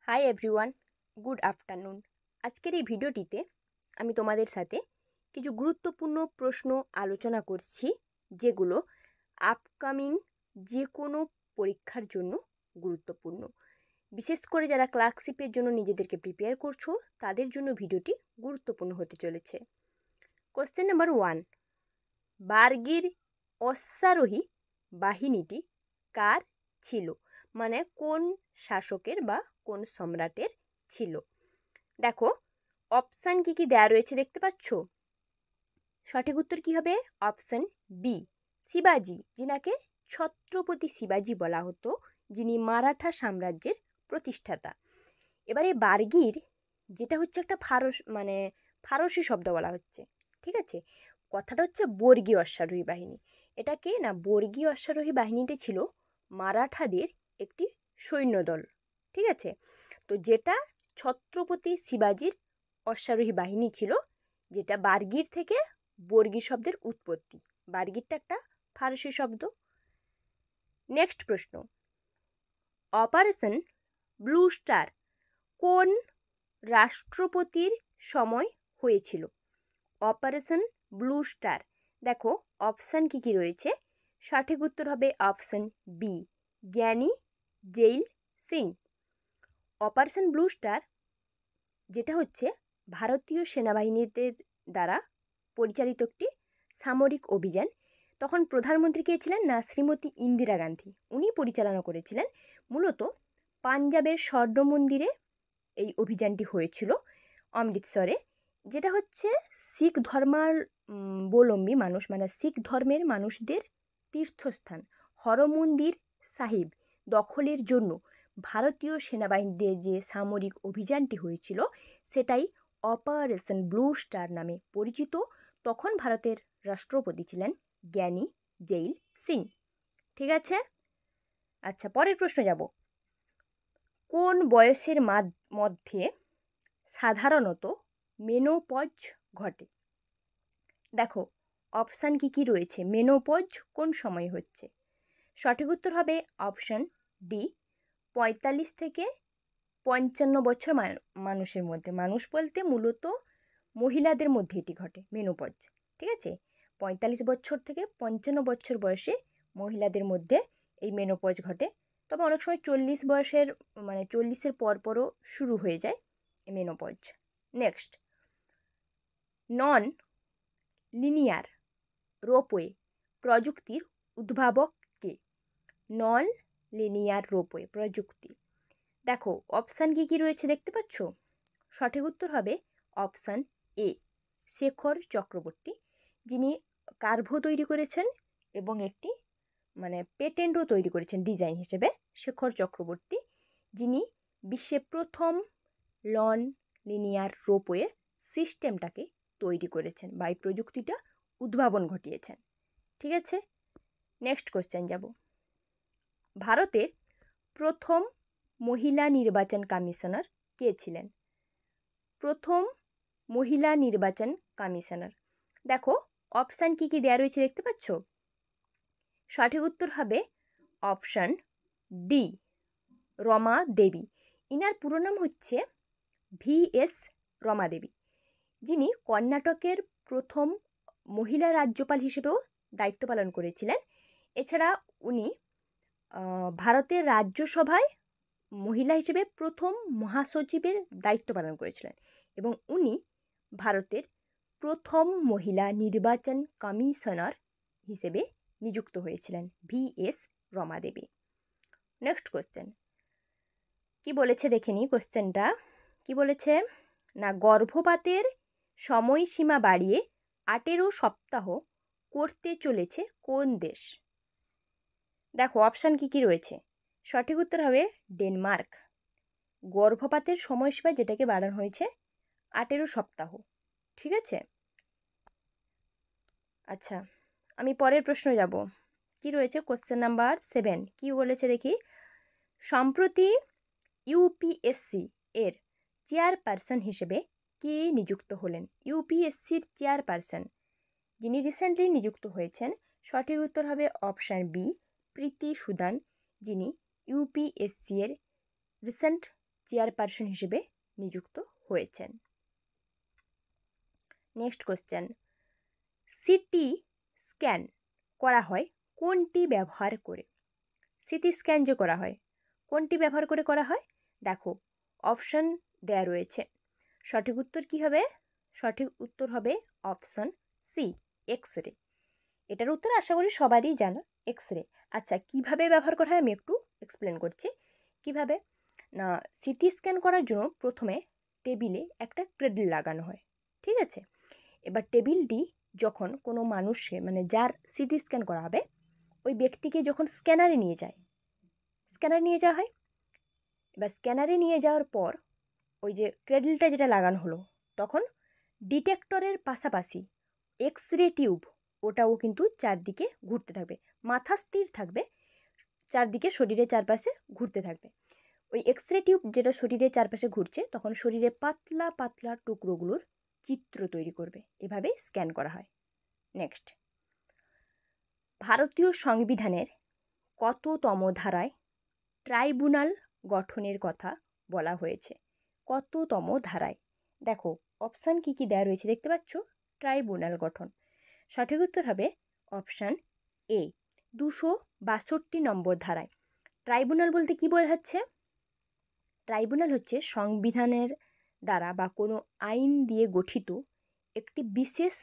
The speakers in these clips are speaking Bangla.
Hi everyone, good afternoon. আজকের এই ভিডিওটিতে আমি তোমাদের সাথে কিছু গুরুত্বপূর্ণ প্রশ্ন আলোচনা করছি, যেগুলো আপকামিং যে কোনো পরীক্ষার জন্য গুরুত্বপূর্ণ। বিশেষ করে যারা ক্লার্কশিপের জন্য নিজেদেরকে প্রিপেয়ার করছো, তাদের জন্য ভিডিওটি গুরুত্বপূর্ণ হতে চলেছে। কোশ্চেন নাম্বার 1, বার্গির অশ্বারোহী বাহিনীটি কার ছিল? মানে কোন শাসকের বা কোন সম্রাটের ছিল? দেখো, অপশান কি কি দেয়া রয়েছে দেখতে পাচ্ছ। সঠিক উত্তর কি হবে? অপশান বি, শিবাজি, যিনাকে ছত্রপতি শিবাজি বলা হতো, যিনি মারাঠা সাম্রাজ্যের প্রতিষ্ঠাতা। এবারে বার্গির, যেটা হচ্ছে একটা ফারসি শব্দ বলা হচ্ছে, ঠিক আছে। কথাটা হচ্ছে বর্গীয় অশ্বারোহী বাহিনী। এটাকে না, বর্গীয় অশ্বারোহী বাহিনীটি ছিল মারাঠাদের একটি সৈন্যদল, ঠিক আছে। তো যেটা ছত্রপতি শিবাজির অশ্বারোহী বাহিনী ছিল, যেটা বার্গির থেকে বর্গী শব্দের উৎপত্তি। বার্গিরটা একটা ফারসি শব্দ। নেক্সট প্রশ্ন, অপারেশন ব্লু স্টার কোন রাষ্ট্রপতির সময় হয়েছিল? অপারেশন ব্লু স্টার, দেখো অপশান কি কি রয়েছে। সঠিক উত্তর হবে অপশান বি, জ্ঞানী jail Singh. Operation blue star, যেটা হচ্ছে ভারতীয় সেনাবাহিনীদের দ্বারা পরিচালিত একটি সামরিক অভিযান। তখন প্রধানমন্ত্রী কে ছিলেন না, শ্রীমতী ইন্দিরা গান্ধী, উনি পরিচালনা করেছিলেন। মূলত পাঞ্জাবের স্বর্ণ মন্দিরে এই অভিযানটি হয়েছিল, অমৃতসরে, যেটা হচ্ছে শিখ ধর্মাবলম্বী মানুষ, মানে শিখ ধর্মের মানুষদের তীর্থস্থান হরমন্দির সাহিব দখলের জন্য ভারতীয় সেনাবাহিনীদের যে সামরিক অভিযানটি হয়েছিল, সেটাই অপারেশন ব্লু স্টার নামে পরিচিত। তখন ভারতের রাষ্ট্রপতি ছিলেন জ্ঞানী জেইল সিং, ঠিক আছে। আচ্ছা, পরের প্রশ্ন যাব। কোন বয়সের মধ্যে সাধারণত মেনোপজ ঘটে? দেখো অপশান কি কি রয়েছে, মেনোপজ কোন সময় হচ্ছে। সঠিক উত্তর হবে অপশান ডি, 45 থেকে 55 বছর মানুষের মধ্যে। মানুষ বলতে মূলত মহিলাদের মধ্যে এটি ঘটে, মেনোপজ, ঠিক আছে। 45 বছর থেকে 55 বছর বয়সে মহিলাদের মধ্যে এই মেনোপজ ঘটে। তবে অনেক সময় 40 বয়সের, মানে 40-এর পরও শুরু হয়ে যায় menopause. Next, non linear ropeway প্রযুক্তির উদ্ভাবক কে? নন লিনিয়ার রোপওয়ে প্রযুক্তি, দেখো অপশান কি কি রয়েছে দেখতে পাচ্ছ। সঠিক উত্তর হবে অপশান এ, শেখর চক্রবর্তী, যিনি কার্ভও তৈরি করেছেন এবং একটি পেটেন্টও তৈরি করেছেন ডিজাইন হিসেবে। শেখর চক্রবর্তী, যিনি বিশ্বে প্রথম নন লিনিয়ার রোপওয়ে সিস্টেমটাকে তৈরি করেছেন বা এই প্রযুক্তিটা উদ্ভাবন ঘটিয়েছেন, ঠিক আছে। নেক্সট কোশ্চেন যাব। ভারতের প্রথম মহিলা নির্বাচন কমিশনার কে ছিলেন? প্রথম মহিলা নির্বাচন কমিশনার, দেখো অপশান কি কি দেওয়া রয়েছে দেখতে পাচ্ছ। সঠিক উত্তর হবে অপশান ডি, রমা দেবী। ইনার পুরো নাম হচ্ছে VS রমা দেবী, যিনি কর্ণাটকের প্রথম মহিলা রাজ্যপাল হিসেবেও দায়িত্ব পালন করেছিলেন। এছাড়া উনি ভারতের রাজ্যসভায় মহিলা হিসেবে প্রথম মহাসচিবের দায়িত্ব পালন করেছিলেন এবং উনি ভারতের প্রথম মহিলা নির্বাচন কমিশনার হিসেবে নিযুক্ত হয়েছিলেন, VS রমা দেবী। নেক্সট কোশ্চেন কি বলেছে দেখে নিই। কোশ্চেনটা কি বলেছে না, গর্ভপাতের সময়সীমা বাড়িয়ে 18 সপ্তাহ করতে চলেছে কোন দেশ? দেখো অপশান কি কি রয়েছে। সঠিক উত্তর হবে ডেনমার্ক। গর্ভপাতের সময়সীমা যেটাকে বাড়ানো হয়েছে 18 সপ্তাহ, ঠিক আছে। আচ্ছা, আমি পরের প্রশ্ন যাব। কি রয়েছে কোশ্চেন নাম্বার 7, কি বলেছে দেখি। সম্প্রতি ইউপিএসসি এর চেয়ারপারসন হিসেবে কে নিযুক্ত হলেন? ইউপিএসসির চেয়ারপারসন যিনি রিসেন্টলি নিযুক্ত হয়েছেন, সঠিক উত্তর হবে অপশান বি, প্রীতি সুদান, যিনি ইউপিএসসি এর রিসেন্ট চেয়ারপারসন হিসেবে নিযুক্ত হয়েছেন। নেক্সট কোশ্চেন, সিটি স্ক্যান করা হয় কোনটি ব্যবহার করে? সিটি স্ক্যান যে করা হয় কোনটি ব্যবহার করে করা হয়? দেখো অপশান দেয়া রয়েছে। সঠিক উত্তর কি হবে? সঠিক উত্তর হবে অপশান সি, এক্স রে। এটার উত্তর আশা করি সবারই জানা, এক্স রে। আচ্ছা, কিভাবে ব্যবহার করা হয় আমি একটু এক্সপ্লেন করছি। কিভাবে না, সিটি স্ক্যান করার জন্য প্রথমে টেবিলে একটা ক্রেডল লাগানো হয়, ঠিক আছে? এবার টেবিলটি যখন কোনো মানুষে মানে যার সিটি স্ক্যান করা হবে ওই ব্যক্তিকে যখন স্ক্যানারে নিয়ে যায়, স্ক্যানারে নিয়ে যাওয়া হয়। এবার স্ক্যানারে নিয়ে যাওয়ার পর ওই যে ক্রেডলটা যেটা লাগানো হলো তখন ডিটেক্টরের পাশাপাশি এক্স রে টিউব ওটাও কিন্তু চারদিকে ঘুরতে থাকবে, মাথা স্থির থাকবে, চারদিকে শরীরের চারপাশে ঘুরতে থাকবে। ওই এক্স রে টিউব যেটা শরীরের চারপাশে ঘুরছে তখন শরীরে পাতলা পাতলা টুকরোগুলোর চিত্র তৈরি করবে, এভাবে স্ক্যান করা হয়। নেক্সট, ভারতীয় সংবিধানের কততম ধারায় ট্রাইব্যুনাল গঠনের কথা বলা হয়েছে? কততম ধারায়? দেখো অপশান কি কি দেওয়া রয়েছে দেখতে পাচ্ছ, ট্রাইব্যুনাল গঠন। সঠিক উত্তর হবে অপশান এ, 262 নম্বর ধারায়। ট্রাইব্যুনাল বলতে কি বোঝাচ্ছে? ট্রাইব্যুনাল হচ্ছে সংবিধানের দ্বারা বা কোনো আইন দিয়ে গঠিত একটি বিশেষ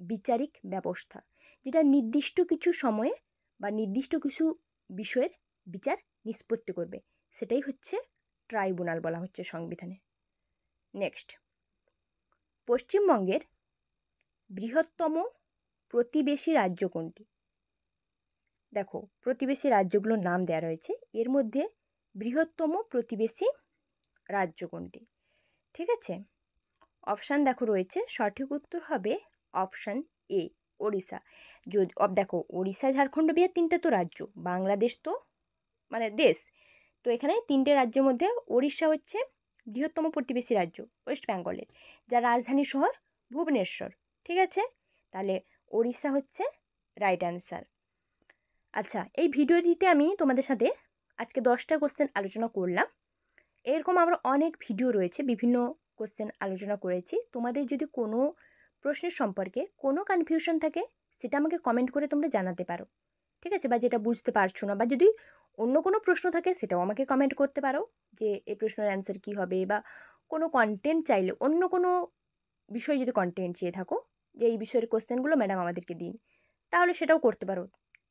বিচারিক ব্যবস্থা, যেটা নির্দিষ্ট কিছু সময়ে বা নির্দিষ্ট কিছু বিষয়ের বিচার নিষ্পত্তি করবে, সেটাই হচ্ছে ট্রাইব্যুনাল বলা হচ্ছে সংবিধানে। নেক্সট, পশ্চিমবঙ্গের বৃহত্তম প্রতিবেশী রাজ্য কোনটি? দেখো প্রতিবেশী রাজ্যগুলোর নাম দেওয়া রয়েছে, এর মধ্যে বৃহত্তম প্রতিবেশী রাজ্য কোনটি? ঠিক আছে, অপশান দেখো রয়েছে। সঠিক উত্তর হবে অপশান এ, ওড়িশা। যদি দেখো ওড়িশা, ঝাড়খণ্ড, বিহার তিনটে তো রাজ্য, বাংলাদেশ তো মানে দেশ, তো এখানে তিনটে রাজ্যের মধ্যে ওড়িশা হচ্ছে বৃহত্তম প্রতিবেশী রাজ্য ওয়েস্ট বেঙ্গলের, যার রাজধানী শহর ভুবনেশ্বর। ঠিক আছে, তাহলে ওড়িশা হচ্ছে রাইট অ্যান্সার। আচ্ছা, এই ভিডিওটিতে আমি তোমাদের সাথে আজকে 10টা কোশ্চেন আলোচনা করলাম। এরকম আমরা অনেক ভিডিও রয়েছে, বিভিন্ন কোশ্চেন আলোচনা করেছি। তোমাদের যদি কোনো প্রশ্নের সম্পর্কে কোনো কনফিউশন থাকে সেটা আমাকে কমেন্ট করে তোমরা জানাতে পারো, ঠিক আছে? বা যেটা বুঝতে পারছো না, বা যদি অন্য কোনো প্রশ্ন থাকে সেটাও আমাকে কমেন্ট করতে পারো যে এই প্রশ্নের অ্যান্সার কী হবে, বা কোনো কন্টেন্ট চাইলে, অন্য কোনো বিষয়ে যদি কন্টেন্ট চেয়ে থাকো যে এই বিষয়ের কোশ্চেনগুলো ম্যাডাম আমাদেরকে দিন, তাহলে সেটাও করতে পারো,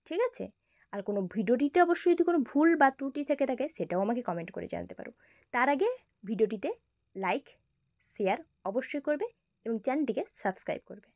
ঠিক আছে? আর কোনো ভিডিওটিতে অবশ্যই যদি কোনো ভুল বা ত্রুটি থেকে থাকে সেটাও আমাকে কমেন্ট করে জানাতে পারো। তার আগে ভিডিওটিতে লাইক শেয়ার অবশ্যই করবে এবং চ্যানেলটিকে সাবস্ক্রাইব করবে।